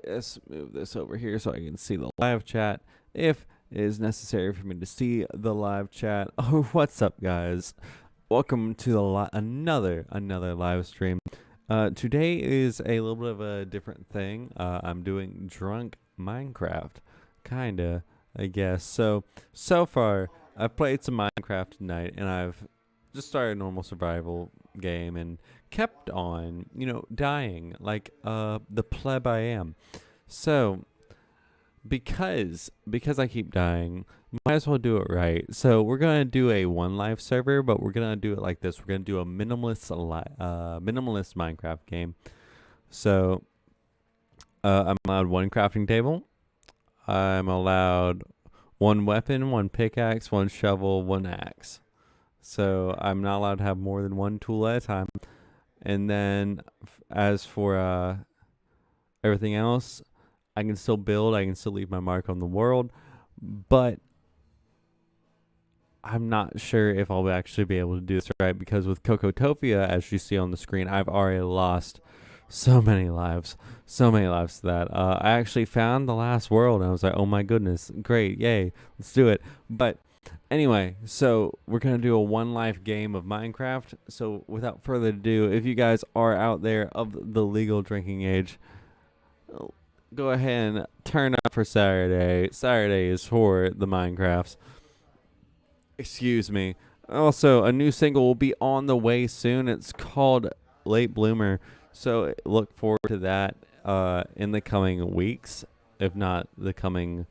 let's move this over here so I can see the live chat if it is necessary for me to see the live chat. Oh, what's up, guys? Welcome to another live stream. Today is a little bit of a different thing. I'm doing drunk Minecraft, kinda, I guess. So far, I've played some Minecraft tonight, and I've just started a normal survival game and kept on, dying like the pleb I am. So because I keep dying, might as well do it right. So we're gonna do a one life server, but we're gonna do it like this. We're gonna do a minimalist Minecraft game. So I'm allowed one crafting table. I'm allowed one weapon, one pickaxe, one shovel, one axe. So I'm not allowed to have more than one tool at a time. And then as for everything else, I can still build. I can still leave my mark on the world. But I'm not sure if I'll actually be able to do this right, because with Cocotopia, as you see on the screen, I've already lost so many lives to that. I actually found the last world, and I was like, oh my goodness, great, yay, let's do it. But anyway, so we're going to do a one life game of Minecraft. So without further ado, if you guys are out there of the legal drinking age, go ahead and turn up for Saturday. Saturday is for the Minecrafts. Excuse me. Also, a new single will be on the way soon. It's called Late Bloomer. So look forward to that in the coming weeks, if not the coming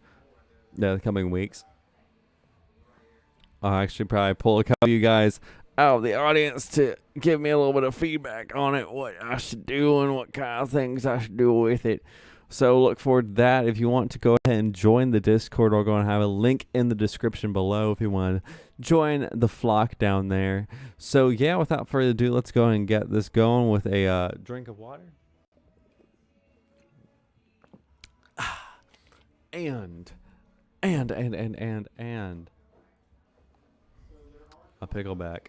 weeks. I'll actually probably pull a couple of you guys out of the audience to give me a little bit of feedback on it, what I should do and what kind of things I should do with it. So look forward to that. If you want to go ahead and join the Discord, we're going to have a link in the description below if you want to join the flock down there. So yeah, without further ado, let's go and get this going with a drink of water. And a pickleback.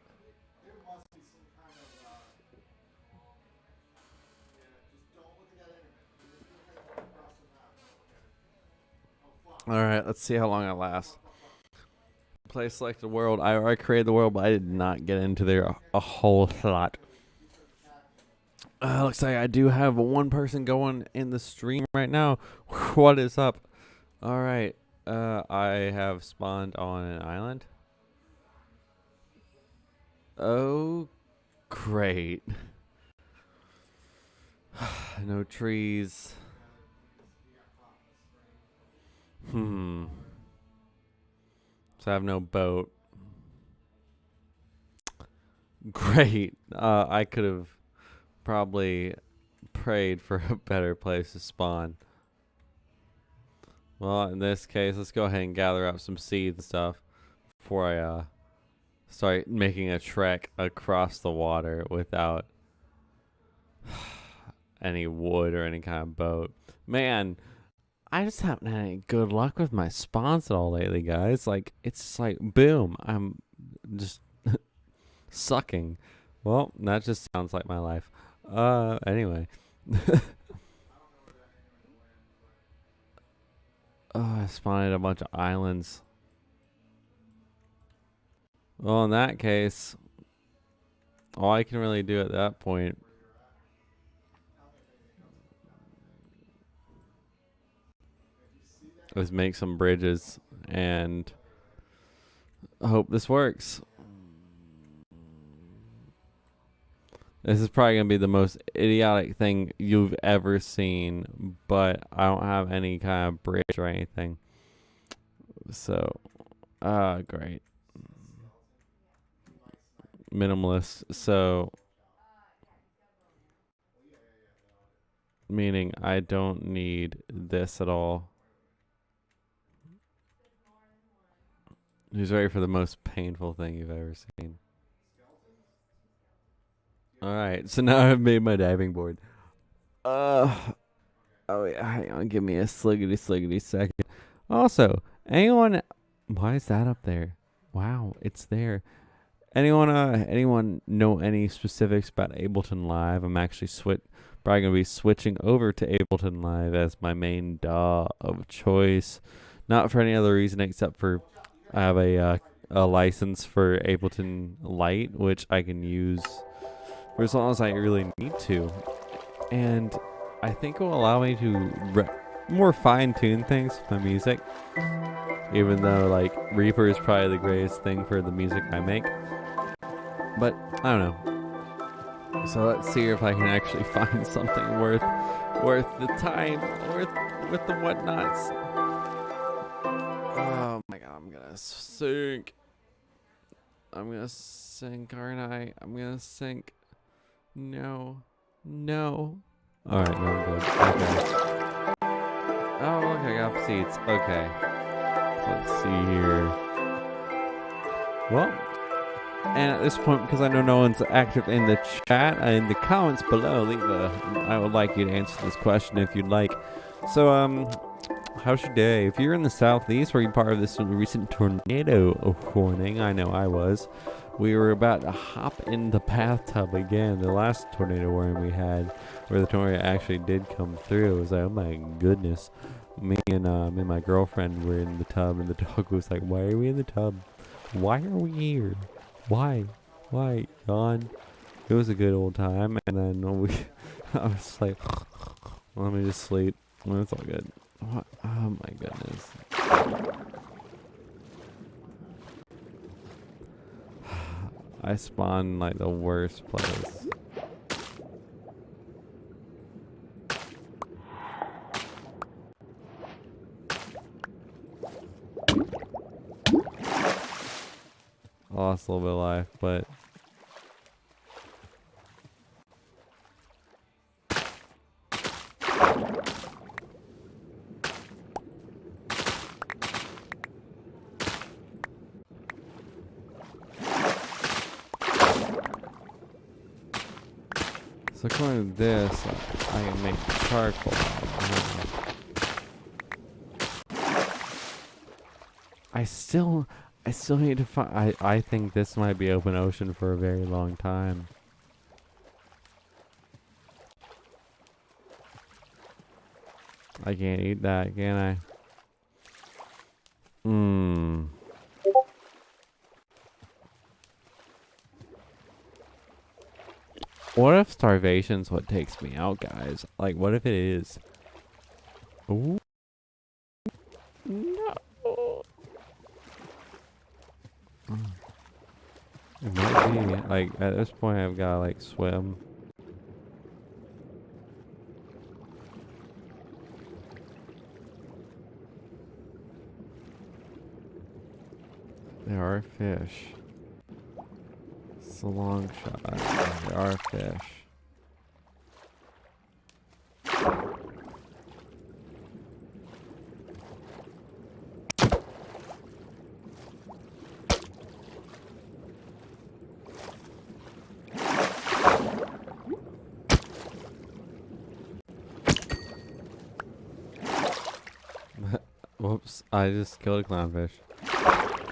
All right, let's see how long I last. Play select the world. I already created the world, but I did not get into there a whole lot. Looks like I do have one person going in the stream right now. What is up? All right. I have spawned on an island. Oh, great. No trees. So I have no boat. Great. I could have probably prayed for a better place to spawn. Well, in this case, let's go ahead and gather up some seeds and stuff before I start making a trek across the water without any wood or any kind of boat. Man, I just haven't had any good luck with my spawns at all lately, guys. Like, it's just like, boom, I'm just sucking. Well, that just sounds like my life. Anyway. I spawned a bunch of islands. Well, in that case, all I can really do at that point is make some bridges and hope this works. This is probably going to be the most idiotic thing you've ever seen, but I don't have any kind of bridge or anything. So, great. Minimalist. So, meaning I don't need this at all. Who's ready for the most painful thing you've ever seen? Alright, so now I've made my diving board. Oh yeah, hang on, give me a sliggity second. Also, anyone, why is that up there? Wow, it's there. Anyone know any specifics about Ableton Live? I'm actually probably gonna be switching over to Ableton Live as my main DAW of choice. Not for any other reason except for I have a license for Ableton Lite, which I can use for as long as I really need to, and I think it will allow me to more fine tune things with my music. Even though like Reaper is probably the greatest thing for the music I make. But I don't know. So let's see if I can actually find something worth the time, worth the whatnots. Oh my god, I'm gonna sink. I'm gonna sink, aren't I? I'm gonna sink. No. Alright, no, I'm good. Okay. Oh, look, I got seats. Okay. Let's see here. Well, and at this point, because I know no one's active in the chat, in the comments below, I would like you to answer this question if you'd like. So, how's your day? If you're in the southeast, were you part of this recent tornado warning? I know I was. We were about to hop in the bathtub again. The last tornado warning we had, where the tornado actually did come through, it was like, oh my goodness. Me and my girlfriend were in the tub, and the dog was like, why are we in the tub? Why are we here? Why? Yawn. It was a good old time, and then I was like, let me just sleep. Well, it's all good. What? Oh my goodness. I spawned like the worst place. Lost a little bit of life, but so according to this, I can make charcoal. I still need to find. I think this might be open ocean for a very long time. I can't eat that, can I? What if starvation's what takes me out, guys? Like, what if it is? Ooh. No. It might be. Like, at this point, I've got to, like, swim. There are fish. It's a long shot. There are fish. Whoops, I just killed a clownfish.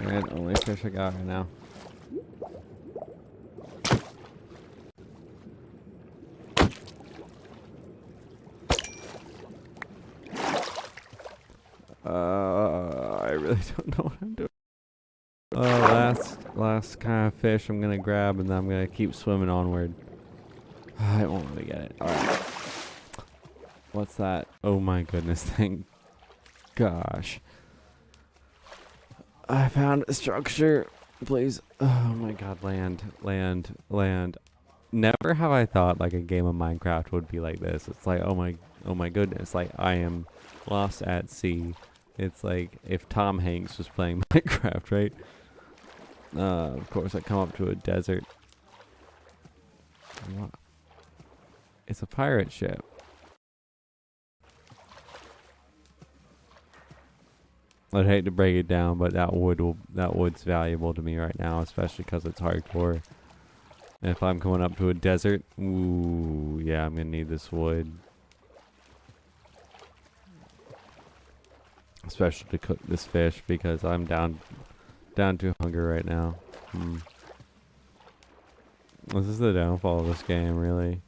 And only fish I got right now. I really don't know what I'm doing. Last kind of fish I'm gonna grab, and then I'm gonna keep swimming onward. I won't really get it. Alright. What's that? Oh my goodness, thank gosh. I found a structure. Please. Oh my god, land. Never have I thought like a game of Minecraft would be like this. It's like, oh my goodness, like I am lost at sea. It's like if Tom Hanks was playing Minecraft, right? Of course I come up to a desert. What? It's a pirate ship. I'd hate to break it down, but that wood's valuable to me right now, especially because it's hardcore. And if I'm coming up to a desert, ooh, yeah, I'm gonna need this wood, especially to cook this fish because I'm down to hunger right now. This is the downfall of this game, really.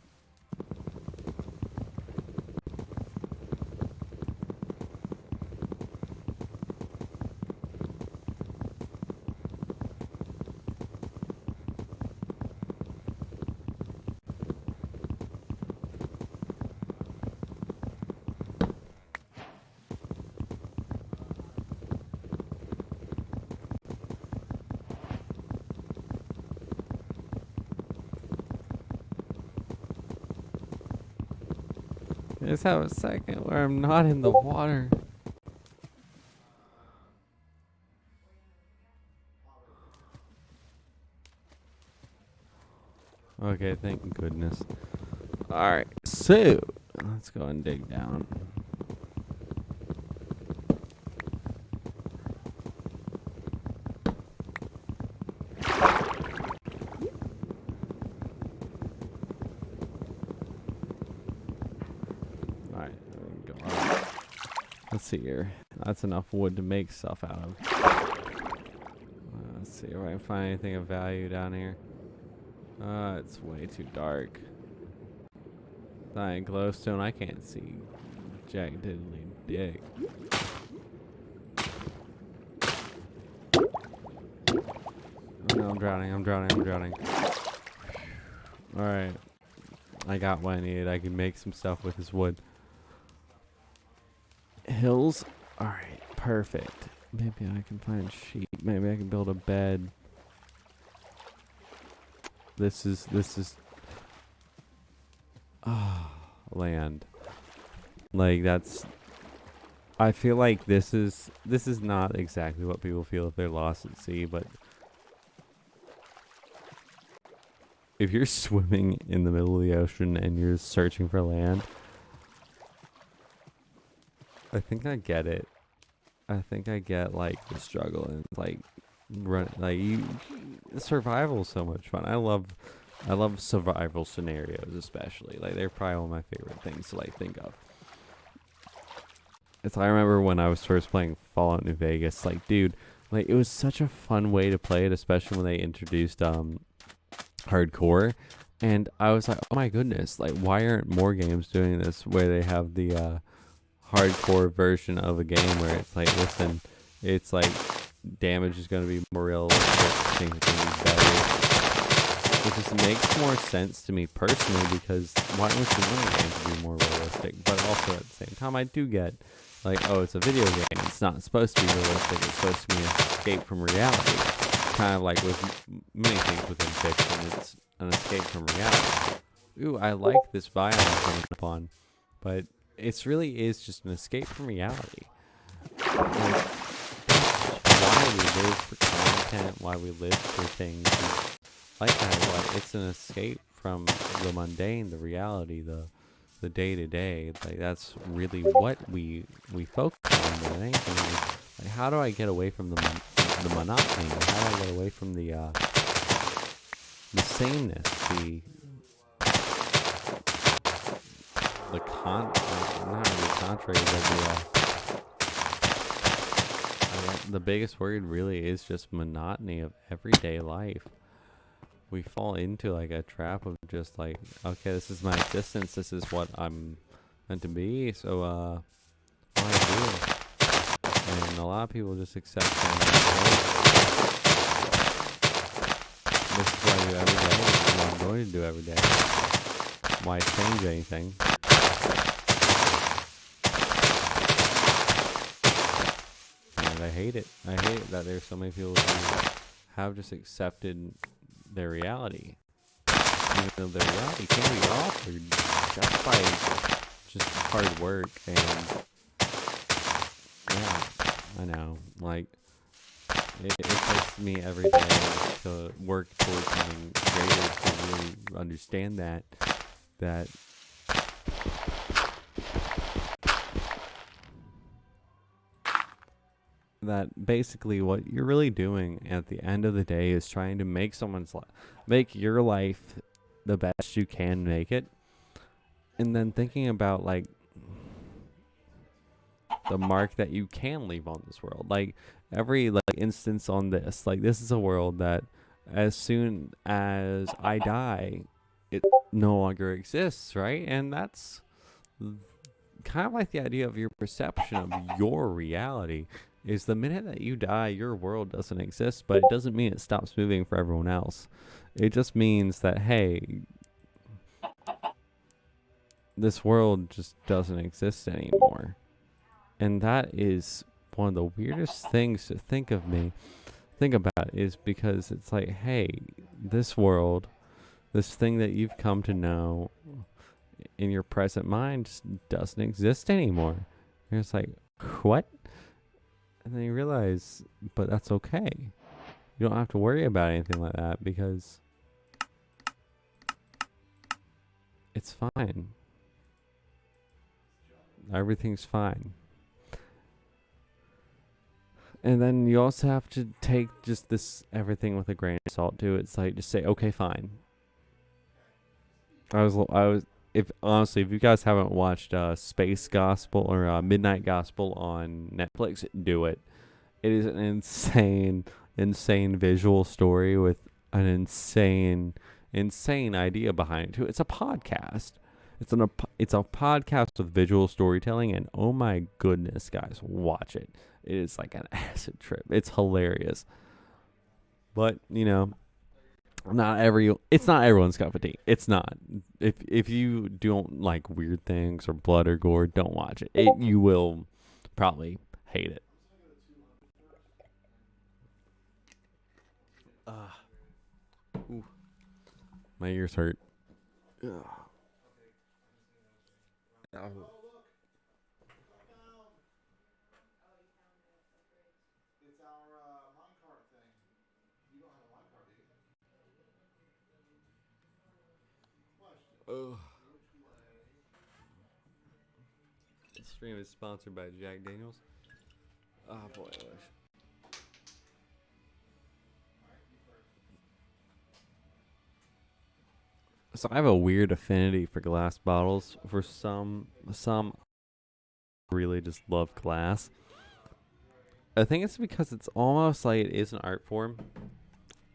Let's have a second where I'm not in the water. Okay, thank goodness. Alright, so let's go and dig down. Alright, go up. Let's see here. That's enough wood to make stuff out of. Let's see if I can find anything of value down here. It's way too dark. That glowstone, I can't see jack diddly dick. Oh no, I'm drowning. Alright. I got what I needed. I can make some stuff with this wood. Hills? Alright, perfect. Maybe I can find sheep. Maybe I can build a bed. This is land. Like that's I feel like this is not exactly what people feel if they're lost at sea, but if you're swimming in the middle of the ocean and you're searching for land, I think I get it. I think I get like the struggle and like survival is so much fun. I love survival scenarios, especially. Like they're probably one of my favorite things to like think of. I remember when I was first playing Fallout New Vegas, like dude, like it was such a fun way to play it, especially when they introduced hardcore, and I was like, oh my goodness, like why aren't more games doing this where they have the hardcore version of a game where it's like, listen, it's like damage is going to be more realistic, things are going to be better. It just makes more sense to me personally, because why don't you want a game to be more realistic? But also at the same time, I do get like, oh, it's a video game, it's not supposed to be realistic, it's supposed to be an escape from reality. Kind of like with many things within fiction, it's an escape from reality. Ooh, I like this biome I'm coming up on, but it really is just an escape from reality. Like, why we live for content, why we live for things like that. It's an escape from the mundane, the reality, the day to day. Like that's really what we focus on more than anything. Like, how do I get away from the monotony? How do I get away from the sameness, not really contrary, but the biggest word really is just monotony of everyday life. We fall into like a trap of just like, okay, this is my existence, this is what I'm meant to be, so what do I do? And a lot of people just accept that, this is what I do every day, this is what I'm going to do every day. Why change anything? And I hate it that there's so many people who have just accepted their reality, even though their reality can be altered just by just hard work. And yeah, I know, like it takes me every day to work towards something greater, to really understand that basically what you're really doing at the end of the day is trying to make make your life the best you can make it, and then thinking about like the mark that you can leave on this world. Like every like instance on this, like this is a world that as soon as I die, it no longer exists, right? And that's kind of like the idea of your perception of your reality. Is the minute that you die, your world doesn't exist, but it doesn't mean it stops moving for everyone else. It just means that, hey, this world just doesn't exist anymore. And that is one of the weirdest things to think about, is because it's like, hey, this world, this thing that you've come to know in your present mind just doesn't exist anymore. And it's like, what? And then you realize, but that's okay. You don't have to worry about anything like that because it's fine. Everything's fine. And then you also have to take just this everything with a grain of salt too. It's like, just say, okay, fine. I was, if honestly, if you guys haven't watched Space Gospel or Midnight Gospel on Netflix, do it. It is an insane visual story with an insane idea behind it too. It's a podcast. It's a podcast with visual storytelling, and oh my goodness, guys, watch it. It is like an acid trip. It's hilarious. But, it's not everyone's cup of tea. It's not. If you don't like weird things or blood or gore, don't watch it. You will probably hate it. Ooh, my ears hurt. Ugh. Oh. Ugh. This stream is sponsored by Jack Daniels. Oh boy, I wish. So I have a weird affinity for glass bottles. For some really just love glass. I think it's because it's almost like it is an art form.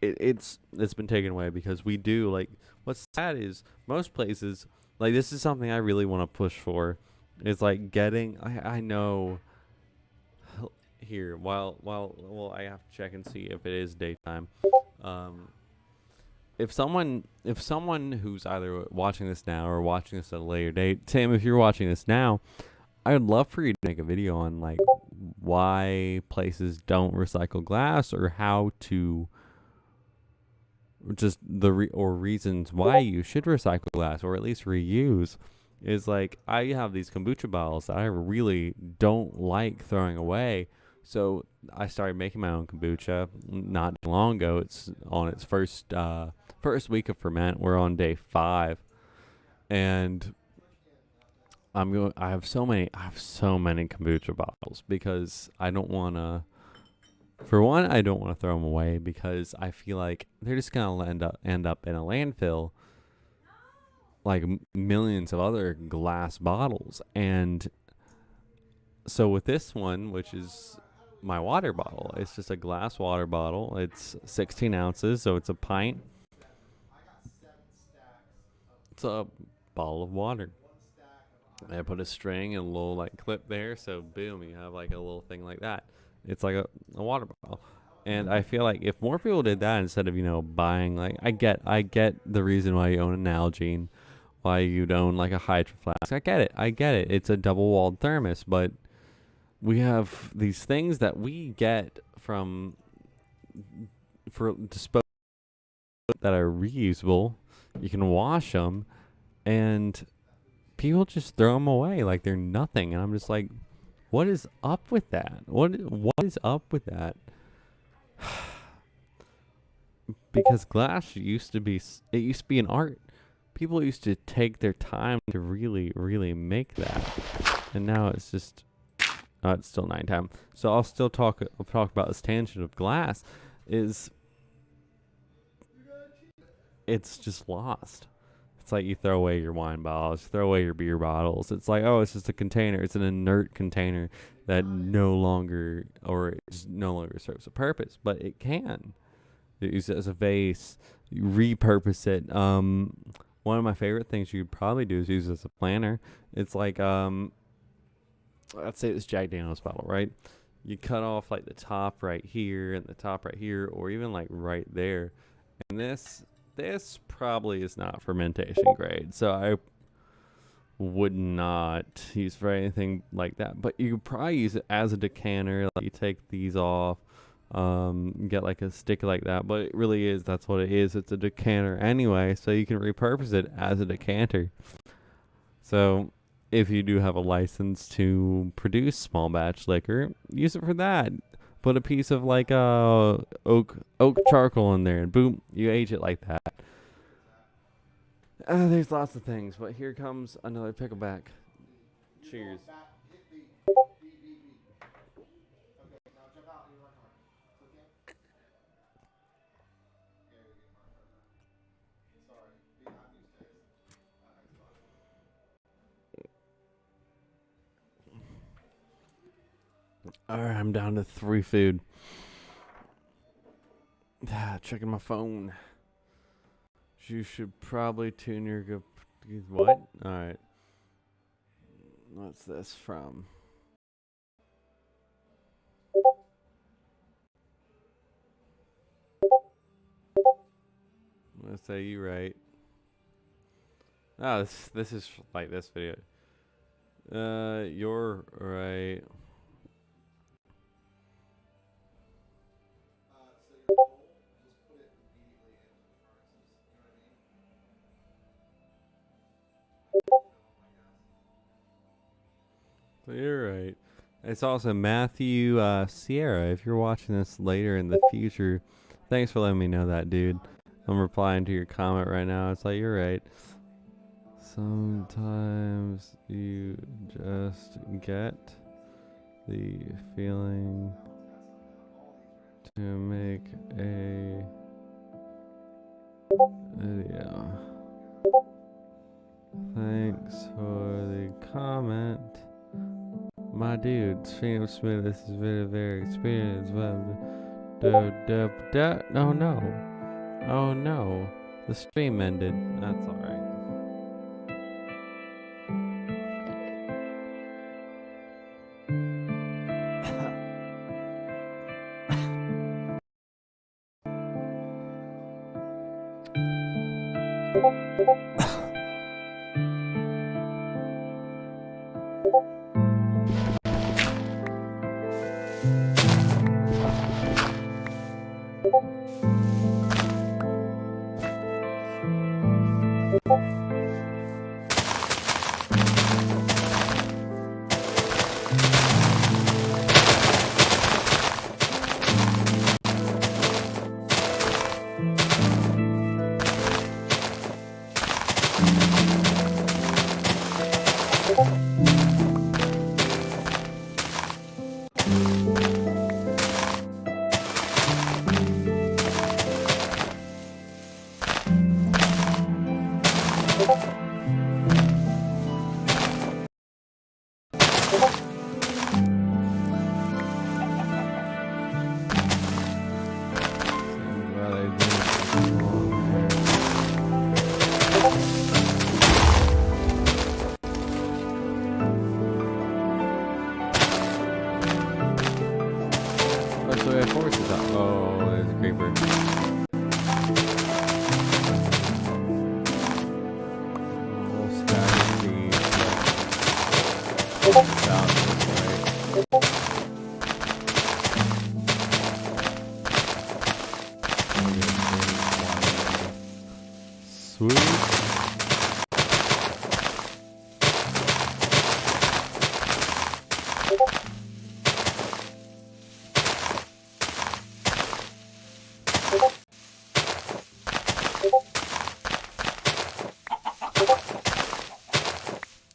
It's been taken away because we do like, what's sad is most places, like, this is something I really want to push for. It's like getting, I know here while I have to check and see if it is daytime. If someone who's either watching this now or watching this at a later date, Tim, if you're watching this now, I would love for you to make a video on like why places don't recycle glass, or how to just or reasons why you should recycle glass, or at least reuse. Is like, I have these kombucha bottles that I really don't like throwing away, so I started making my own kombucha not long ago. It's on its first week of ferment. We're on day 5, and I have so many kombucha bottles because I don't want to. For one, I don't want to throw them away because I feel like they're just gonna end up in a landfill, like millions of other glass bottles. And so with this one, which is my water bottle, it's just a glass water bottle. It's 16 ounces, so it's a pint. It's a bottle of water. I put a string and a little like clip there, so boom, you have like a little thing like that. It's like a water bottle. And I feel like if more people did that instead of, buying, like, I get the reason why you own an Nalgene, why you'd own like a Hydro Flask. I get it. It's a double walled thermos, but we have these things that we get for disposal that are reusable. You can wash them, and people just throw them away like they're nothing. And I'm just like, what is up with that? What is up with that? Because glass used to be an art. People used to take their time to really, really make that, and now it's just it's still nighttime. So I'll talk about this tangent of glass. It's just lost. It's like you throw away your wine bottles, throw away your beer bottles. It's like, oh, it's just a container. It's an inert container that no longer serves a purpose, but it can. use it as a vase, you repurpose it. One of my favorite things you could probably do is use it as a planter. It's like let's say this Jack Daniels bottle, right? You cut off like the top right here and the top right here, or even like right there. And this probably is not fermentation grade, so I would not use for anything like that. But you could probably use it as a decanter. Like you take these off, get like a stick like that. But it really is, that's what it is. It's a decanter anyway, so you can repurpose it as a decanter. So if you do have a license to produce small batch liquor, use it for that. Put a piece of like oak charcoal in there, and boom, you age it like that. There's lots of things, but here comes another pickleback. Cheers. Alright, I'm down to 3 food. Checking my phone. You should probably tune your what? Alright. What's this from? Let's say you right. Oh, this is like this video. You're right. So you're right. It's also Matthew Sierra. If you're watching this later in the future, thanks for letting me know that, dude. I'm replying to your comment right now. It's like, you're right. Sometimes you just get the feeling to make a video. Thanks for the comment. My dude, Stream Smith, this is very, very experienced. Oh no. Oh no. The stream ended. That's alright.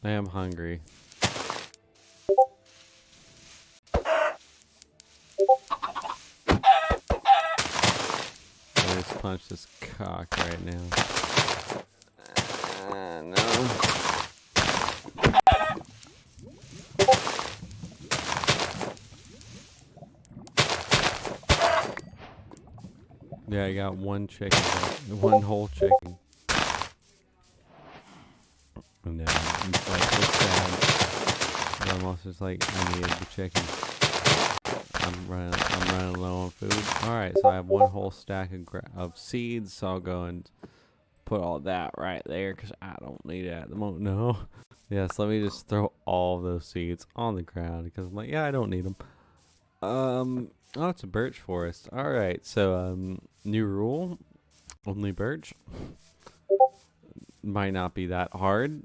I am hungry. Let's punch this cock right now. No. Yeah, I got one chicken, one whole chicken. And it's like, it's sad. I'm also just like, I need the chicken. I'm running low on food. Alright, so I have one whole stack of seeds, so I'll go and put all that right there, because I don't need it at the moment. No. Yes, let me just throw all of those seeds on the ground, because I'm like, yeah, I don't need them. Oh, it's a birch forest. Alright, so, new rule. Only birch. Might not be that hard.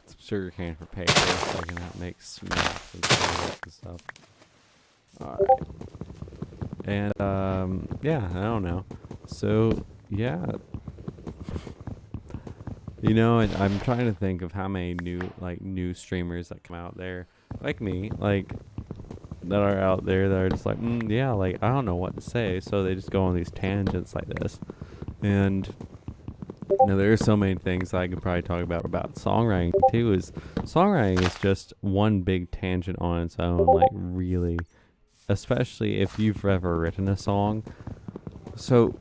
Some sugar cane for paper, so I can make smacks and stuff. Alright. And, yeah, I don't know. So, yeah. You know, I'm trying to think of how many new streamers that come out there, like me, like, that are out there that are just like, yeah, like, I don't know what to say, so they just go on these tangents like this. And, you know, there are so many things I could probably talk about songwriting, too, songwriting is just one big tangent on its own, like, really, especially if you've ever written a song. So,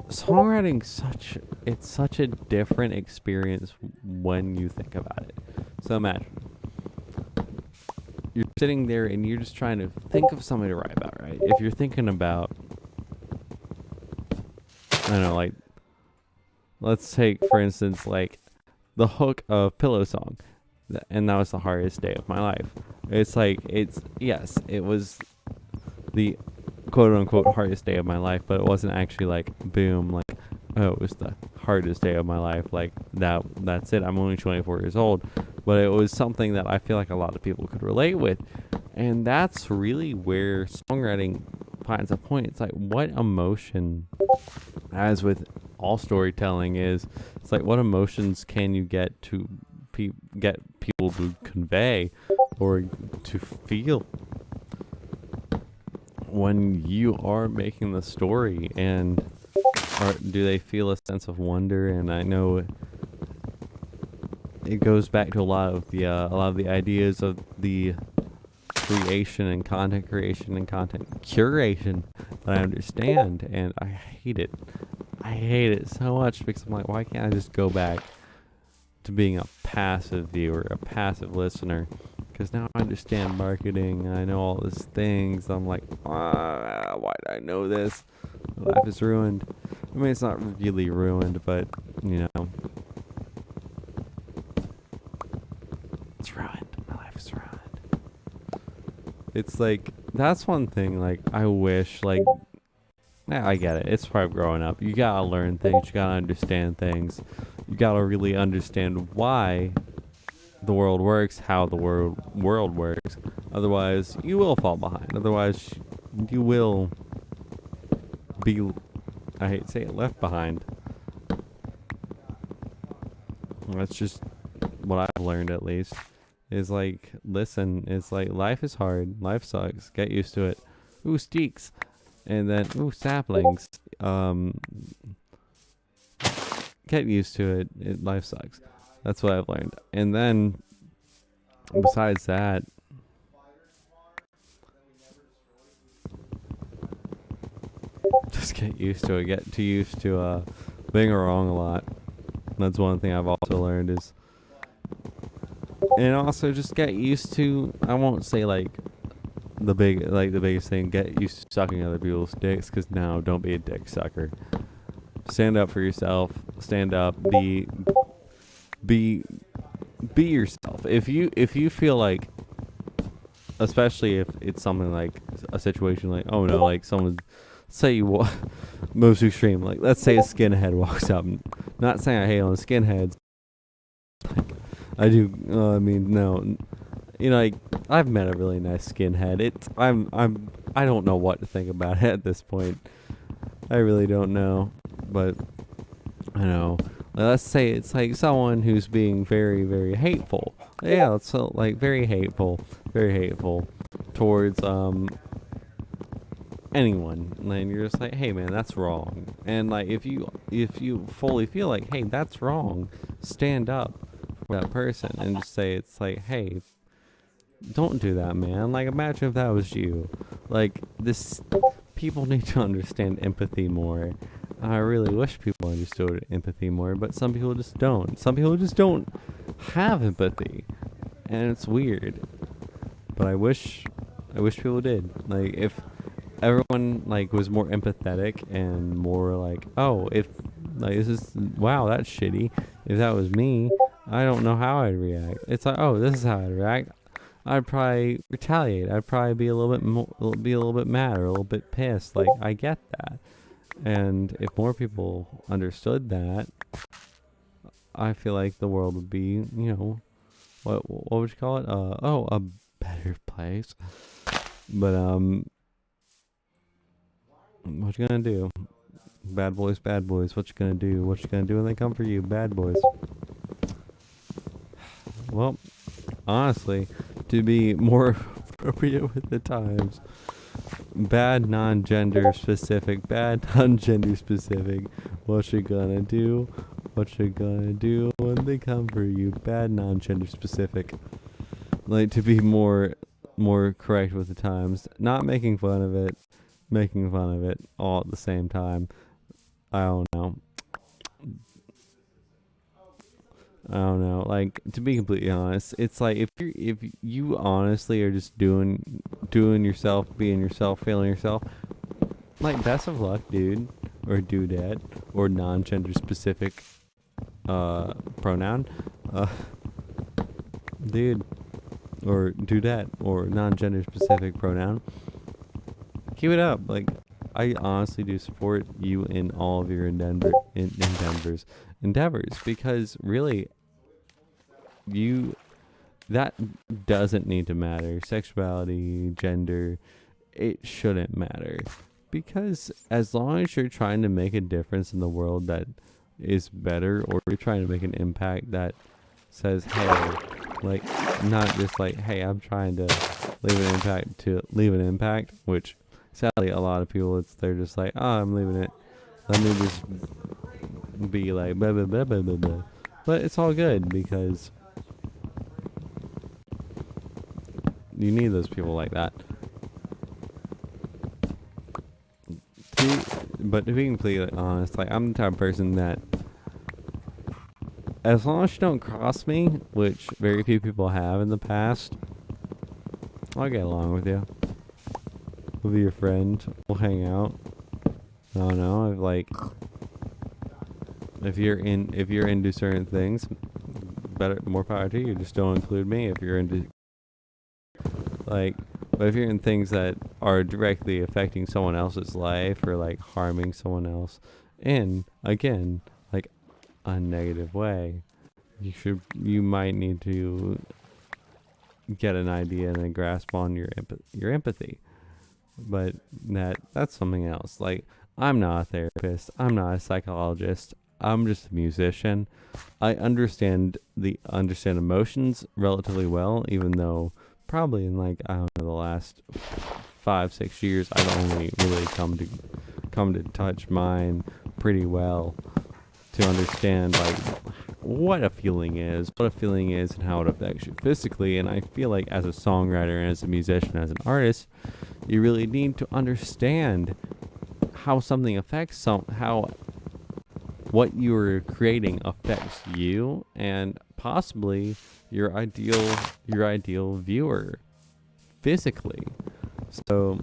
songwriting it's such a different experience when you think about it. So imagine you're sitting there and you're just trying to think of something to write about, right? If you're thinking about, I don't know, like, let's take for instance like the hook of Pillow Song, and that was the hardest day of my life. It's like, yes, it was the quote unquote hardest day of my life, but it wasn't actually like boom, like, oh, it was the hardest day of my life, like that's it. I'm only 24 years old, but it was something that I feel like a lot of people could relate with. And that's really where songwriting finds a point. It's like, what emotion, as with all storytelling, it's like, what emotions can you get to get people to convey or to feel when you are making the story, and do they feel a sense of wonder? And I know it goes back to a lot of the ideas of the creation and content curation that I understand, and I hate it. I hate it so much, because I'm like, why can't I just go back to being a passive viewer, a passive listener? Because now I understand marketing, and I know all these things. I'm like, why did I know this? My life is ruined. I mean, it's not really ruined, but, you know, it's ruined. My life is ruined. It's like, that's one thing, like, I wish, like, yeah, I get it. It's part of growing up. You gotta learn things. You gotta understand things. You gotta really understand why the world works, how the world works. Otherwise, you will fall behind. Otherwise, you will be, I hate to say it, left behind. That's just what I've learned, at least. Is like, listen, it's like, life is hard. Life sucks. Get used to it. Ooh, steaks. And then, ooh, saplings. Get used to it. Life sucks. That's what I've learned. And then, besides that, just get used to it. Get too used to being wrong a lot. That's one thing I've also learned is, and also just get used to, I won't say like the biggest thing, get used to sucking other people's dicks, because now, don't be a dick sucker. Stand up for yourself. Stand up. Be yourself. If you feel like, especially if it's something like a situation like, oh no, like someone, say you moves too extreme, like let's say a skinhead walks up. Not saying I hate on skinheads. I do. I mean, no. You know, like, I've met a really nice skinhead. I don't know what to think about it at this point. I really don't know. But I know. Let's say it's like someone who's being very, very hateful. Yeah, it's like very hateful towards anyone. And you're just like, hey man, that's wrong. And like, if you fully feel like, hey, that's wrong, stand up that person and just say, it's like, hey, don't do that, man. Like, imagine if that was you. Like, this, people need to understand empathy more. I really wish people understood empathy more, but some people just don't. Some people just don't have empathy, and it's weird. But I wish people did. Like, if everyone like was more empathetic and more like, oh, if like this is, wow, that's shitty. If that was me, I don't know how I'd react. It's like, oh, this is how I'd react. I'd probably retaliate. I'd probably be a little bit be a little bit mad or a little bit pissed. Like, I get that. And if more people understood that, I feel like the world would be, what would you call it? A better place. But what you gonna do? Bad boys, what you gonna do? What you gonna do when they come for you? Bad boys. Well, honestly, to be more appropriate with the times, bad non-gender specific, what you gonna do? What you gonna do when they come for you? Bad non-gender specific. Like, to be more correct with the times, not making fun of it, making fun of it all at the same time. I don't know. Like, to be completely honest, it's like, if you honestly are just doing yourself, being yourself, feeling yourself, like, best of luck, dude, or dudette, or non-gender specific pronoun, dude, or dudette, or non-gender specific pronoun. Keep it up. Like, I honestly do support you in all of your endeavors, because really, that doesn't need to matter. Sexuality, gender, it shouldn't matter, because as long as you're trying to make a difference in the world that is better, or you're trying to make an impact that says, hey, like, not just like, hey, I'm trying to leave an impact, which sadly a lot of people, they're just like, oh, I'm leaving it, let me just be like blah blah blah blah blah blah. But it's all good, because you need those people like that. But to be completely honest, like, I'm the type of person that, as long as you don't cross me, which very few people have in the past, I'll get along with you. We'll be your friend. We'll hang out. I don't know. If you're into certain things, more power to you. Just don't include me if you're into, like, but if you're in things that are directly affecting someone else's life, or like harming someone else in, again, like, a negative way, you might need to get an idea and a grasp on your empathy. But that's something else. Like, I'm not a therapist, I'm not a psychologist, I'm just a musician. I understand emotions relatively well, even though probably in, like, I don't know, the last 5-6 years I've only really come to touch mine pretty well, to understand, like, what a feeling is, and how it affects you physically. And I feel like, as a songwriter and as a musician, as an artist, you really need to understand how something affects how what you're creating affects you, and possibly your ideal viewer physically. So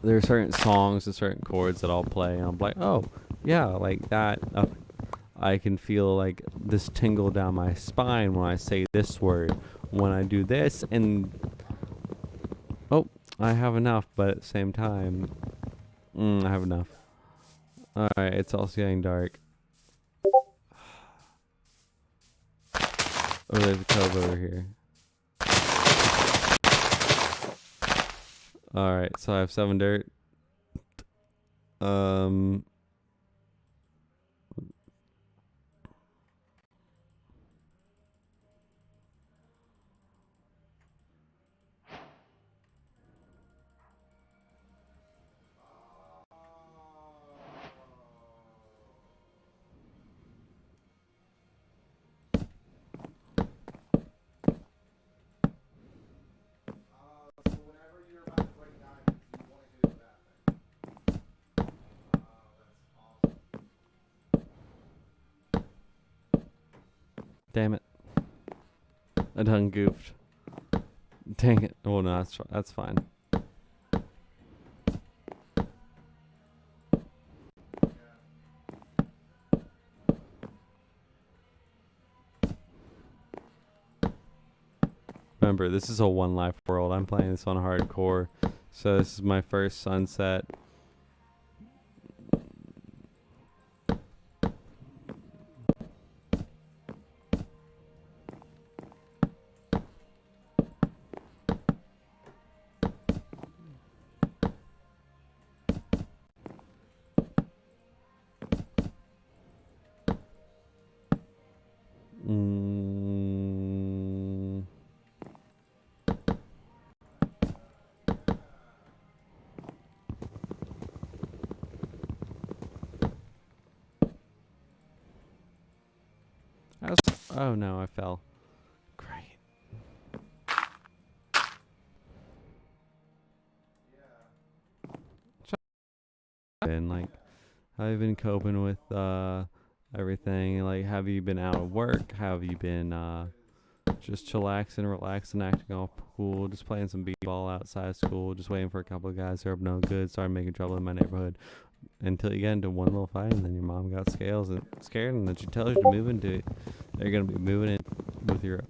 there are certain songs and certain chords that I'll play, and I'm like, oh yeah, like that. I can feel like this tingle down my spine when I say this word, when I do this, and oh, I have enough, but at the same time, I have enough. Alright, it's also getting dark. Oh, there's a cove over here. Alright, so I have 7 dirt. Damn it. I done goofed. Dang it. Oh no, that's fine. Remember, this is a one life world. I'm playing this on hardcore. So this is my first sunset. Oh no, I fell. Great. And like, how have you been coping with everything? Like, have you been out of work? Have you been just chillaxing, relaxing, acting all cool, just playing some b-ball outside of school, just waiting for a couple of guys who are up no good, started making trouble in my neighborhood, until you get into one little fight, and then your mom got scared, and then she tells you to move into it. They're gonna be moving in with your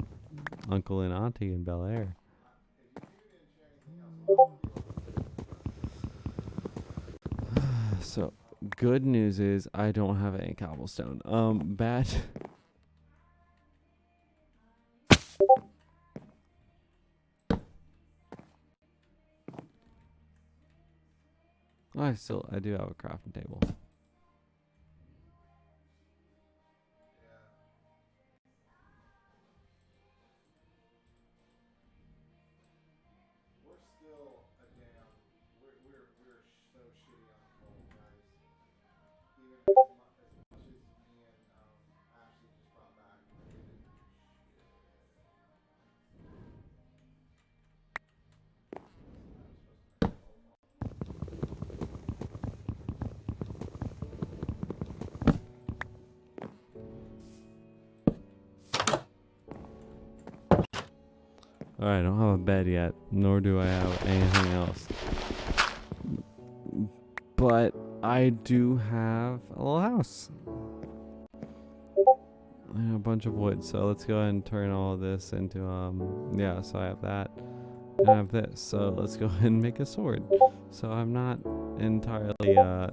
uncle and auntie in Bel Air. So, good news is I don't have any cobblestone. Bad. I do have a crafting table. Alright, I don't have a bed yet, nor do I have anything else. But I do have a little house. And a bunch of wood, so let's go ahead and turn all of this into, yeah, so I have that. And I have this, so let's go ahead and make a sword. So I'm not entirely, yeah,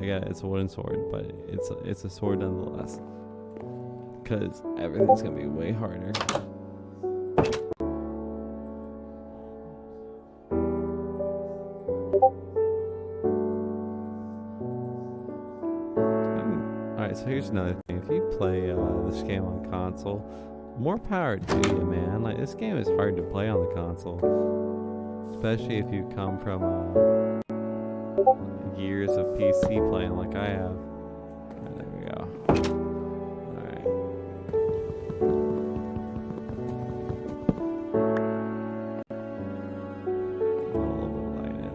it's a wooden sword, but it's a sword nonetheless. Because everything's gonna be way harder. Alright, so here's another thing. If you play this game on console, more power to you, man. Like, this game is hard to play on the console. Especially if you come from years of PC playing like I have. There we go. Alright. Put a little bit of light in.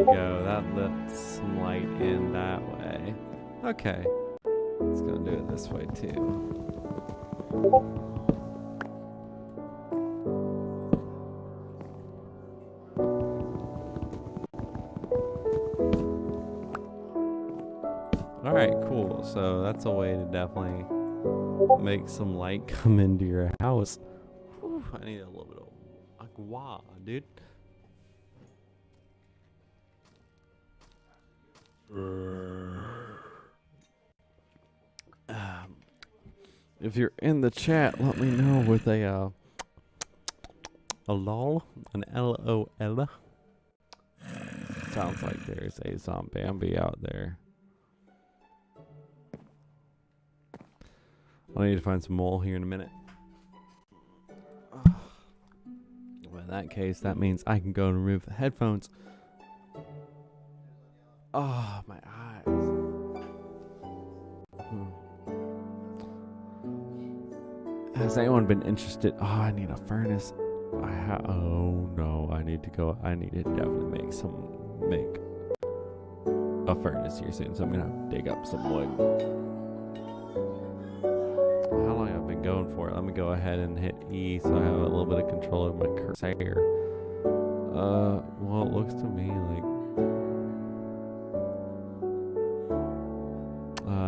Go. That lets some light in that way. Okay. Let's go do it this way too. Alright, cool. So that's a way to definitely make some light come into your house. Whew, I need a little bit of agua, dude. If you're in the chat, let me know with a lol, an LOL. Sounds like there's a zombie out there. I need to find some wool here in a minute. Well, in that case, that means I can go and remove the headphones. Oh, my eyes. Has anyone been interested? Oh, I need a furnace. Oh no, I need to go. I need to definitely make a furnace here soon. So I'm gonna have to dig up some wood. How long I've been going for it? Let me go ahead and hit E so I have a little bit of control over my cursor. Well, it looks to me like.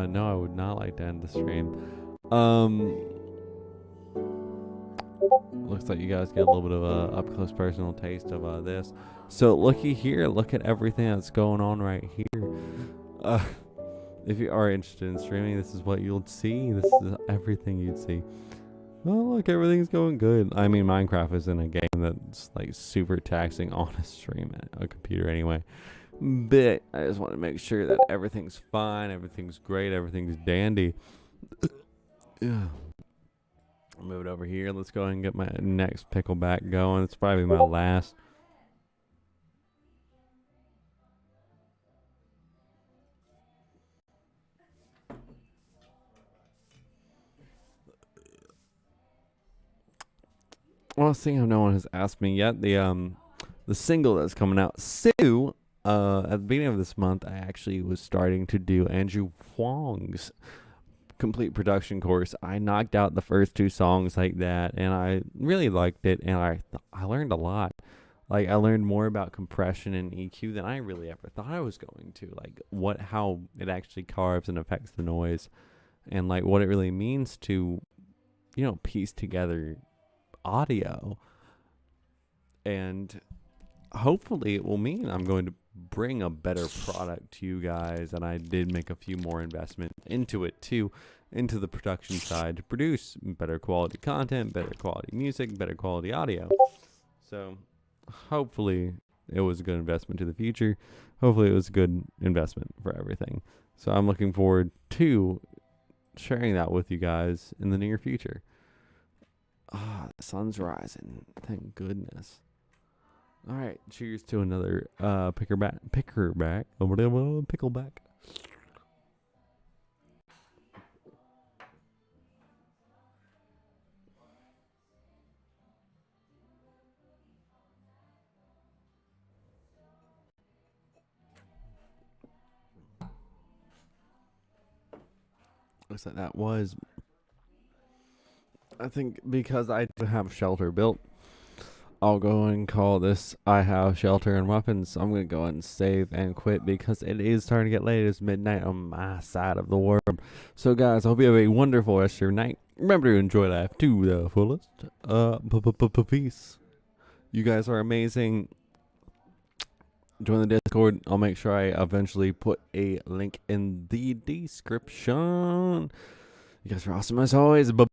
No, I would not like to end the stream. Looks like you guys get a little bit of a up close personal taste of this. So looky here, look at everything that's going on right here. If you are interested in streaming, this is what you'll see. This is everything you'd see. Oh, look, everything's going good. I mean, Minecraft isn't a game that's like super taxing on a stream at a computer anyway. But I just want to make sure that everything's fine, everything's great, everything's dandy. Yeah. Move it over here. Let's go ahead and get my next pickleback going. It's probably my last. Well, seeing how no one has asked me yet, the single that's coming out soon, at the beginning of this month, I actually was starting to do Andrew Huang's complete production course. I knocked out the first two songs like that, and I really liked it, and I learned a lot. Like, I learned more about compression and EQ than I really ever thought I was going to. Like, how it actually carves and affects the noise, and like what it really means to, piece together audio. And hopefully it will mean I'm going to bring a better product to you guys. And I did make a few more investments into it too, into the production side, to produce better quality content, better quality music, better quality audio. So hopefully it was a good investment to the future. Hopefully it was a good investment for everything. So I'm looking forward to sharing that with you guys in the near future. The sun's rising. Thank goodness. All right, cheers to another pickleback. Looks like that was. I think because I do have shelter built, I'll go and call this I have shelter and weapons. I'm going to go ahead and save and quit because it is starting to get late. It's midnight on my side of the world. So guys, I hope you have a wonderful rest of your night. Remember to enjoy life to the fullest. Peace. You guys are amazing. Join the Discord. I'll make sure I eventually put a link in the description. You guys are awesome as always. Bye.